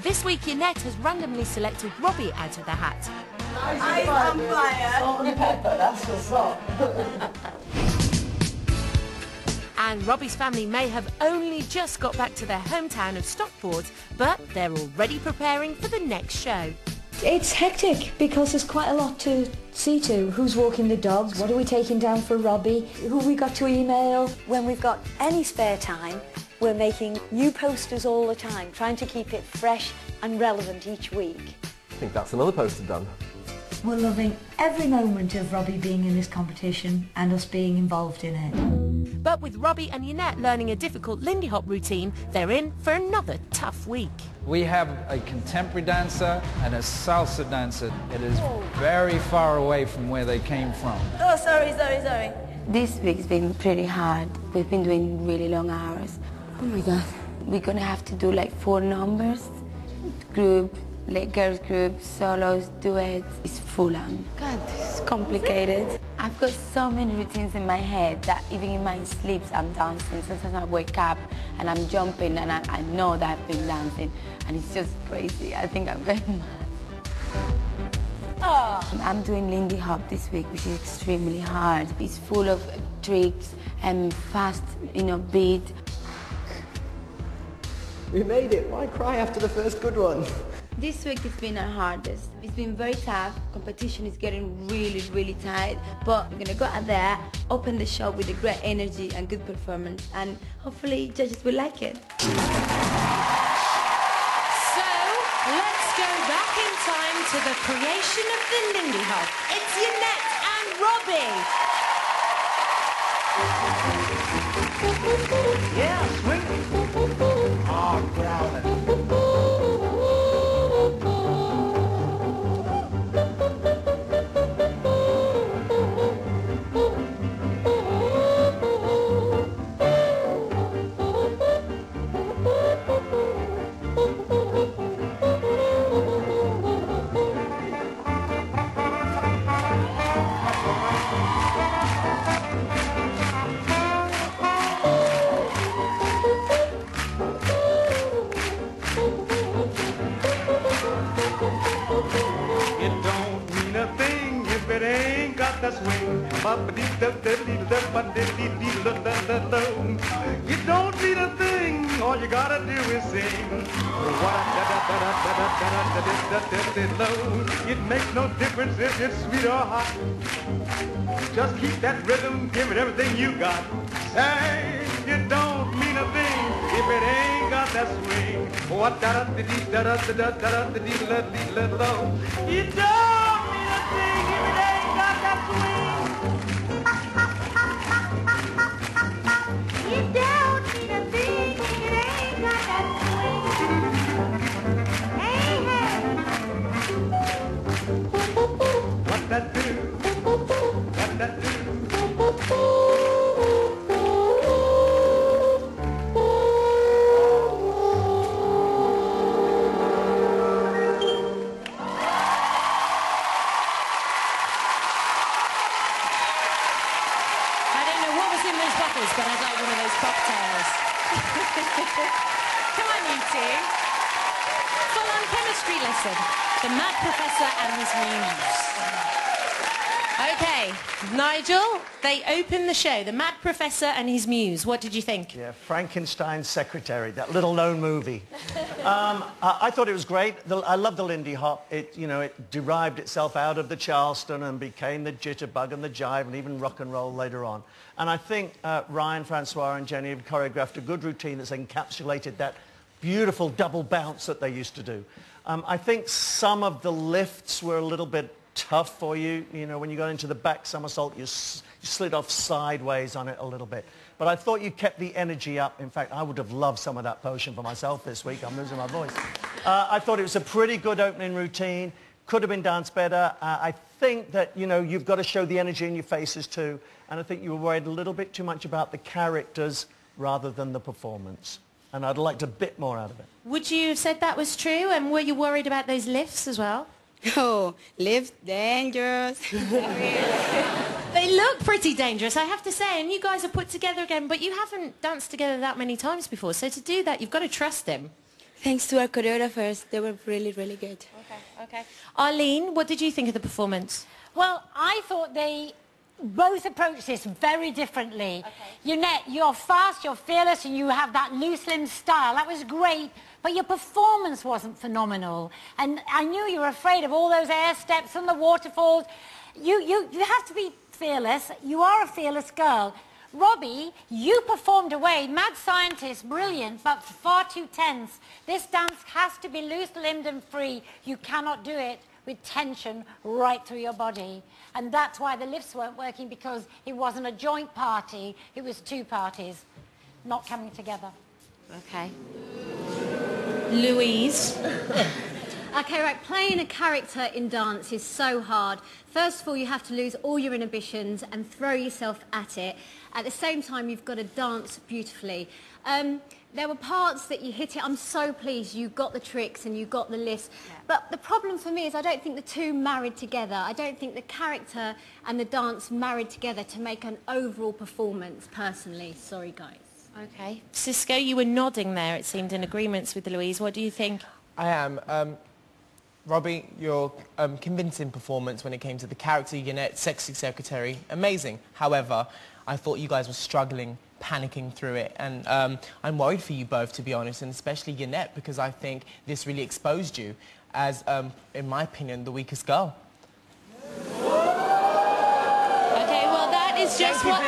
This week, Yanet has randomly selected Robbie out of the hat. I'm on fire. Salt and pepper, that's what's up. And Robbie's family may have only just got back to their hometown of Stockport, but they're already preparing for the next show. It's hectic because there's quite a lot to see to. Who's walking the dogs? What are we taking down for Robbie? Who we got to email? When we've got any spare time, we're making new posters all the time, trying to keep it fresh and relevant each week. I think that's another poster done. We're loving every moment of Robbie being in this competition and us being involved in it. But with Robbie and Yanet learning a difficult Lindy Hop routine, they're in for another tough week. We have a contemporary dancer and a salsa dancer. It is very far away from where they came from. Oh, sorry. This week's been pretty hard. We've been doing really long hours. Oh my God. We're gonna have to do like 4 numbers. Group, like girls group, solos, duets. It's full on. God, it's complicated. I've got so many routines in my head that even in my sleeps I'm dancing. Sometimes I wake up and I'm jumping and I know that I've been dancing and it's just crazy. I think I'm going mad. Oh. I'm doing Lindy Hop this week, which is extremely hard. It's full of tricks and fast, beat. We made it. Why cry after the first good one? This week it's been our hardest. It's been very tough. Competition is getting really, really tight. But we're gonna go out there, open the show with a great energy and good performance, and hopefully judges will like it. So, let's go back in time to the creation of the Lindy Hop. It's Yanet and Robbie. Yeah, swing it. Oh, growling. It don't mean a thing if it ain't got the swing. It don't mean a thing, all you gotta do is sing. It makes no difference if it's sweet or hot. Just keep that rhythm, give it everything you got. Say, it don't mean a thing if it ain't got that swing. What da da da da da da da da da da da. It don't mean a thing if it ain't got that swing. It don't mean a thing if it ain't got that swing. Hey, hey. What that do? What that do? But I'd like one of those cocktails. Come on, you two. Full-on chemistry lesson. The Mad Professor and his muse. Okay, Nigel, they open the show. The Mad Professor and his muse. What did you think? Yeah, Frankenstein's Secretary, that little-known movie. I thought it was great. I love the Lindy Hop. It derived itself out of the Charleston and became the jitterbug and the jive and even rock and roll later on. And I think Ryan, Francois and Jenny have choreographed a good routine that's encapsulated that beautiful double bounce that they used to do. I think some of the lifts were a little bit tough for you. When you got into the back somersault, you slid off sideways on it a little bit. But I thought you kept the energy up. In fact, I would have loved some of that potion for myself this week. I'm losing my voice. I thought it was a pretty good opening routine. Could have been danced better. I think that, you've got to show the energy in your faces too. And I think you were worried a little bit too much about the characters rather than the performance. And I'd liked a bit more out of it. Would you have said that was true? And were you worried about those lifts as well? Oh, lifts dangerous. They look pretty dangerous, I have to say, and you guys are put together again, but you haven't danced together that many times before, so to do that, you've got to trust him. Thanks to our choreographers, they were really, really good. Okay. Arlene, what did you think of the performance? Well, I thought they both approached this very differently. Yanet, you're fast, you're fearless, and you have that loose limb style. That was great, but your performance wasn't phenomenal. And I knew you were afraid of all those air steps and the waterfalls. You have to be fearless. You are a fearless girl. Robbie, you performed away. Mad scientist, brilliant, but far too tense. This dance has to be loose-limbed and free. You cannot do it with tension right through your body. And that's why the lifts weren't working, because it wasn't a joint party. It was two parties not coming together. Okay. Louise? Okay, right, playing a character in dance is so hard. First of all, you have to lose all your inhibitions and throw yourself at it. At the same time, you've got to dance beautifully. There were parts that you hit it. I'm so pleased you got the tricks and you got the lifts. Yeah. But the problem for me is I don't think the two married together. I don't think the character and the dance married together to make an overall performance, personally. Sorry, guys. Okay. Cisco, you were nodding there, it seemed, in agreements with Louise. What do you think? I am. Robbie, your convincing performance when it came to the character, Yanet, sexy secretary, amazing. However, I thought you guys were struggling, panicking through it, and I'm worried for you both, to be honest, and especially Yanet, because I think this really exposed you as, in my opinion, the weakest girl. Okay, well, that is just what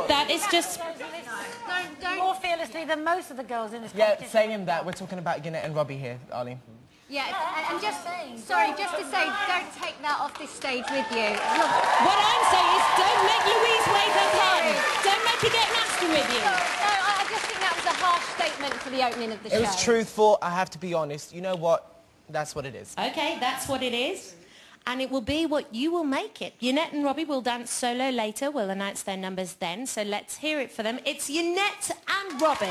that is just... Don't more fearlessly than most of the girls in this competition. Yeah, saying that, we're talking about Yanet and Robbie here, Arlene. Yeah, and just, sorry, just to say, don't take that off this stage with you. What I'm saying is don't make Louise wave her pen. Don't make her get nasty with you. No, I just think that was a harsh statement for the opening of the show. It was truthful, I have to be honest. You know what? That's what it is. Okay, that's what it is. And it will be what you will make it. Yanet and Robbie will dance solo later. We'll announce their numbers then, so let's hear it for them. It's Yanet and Robbie.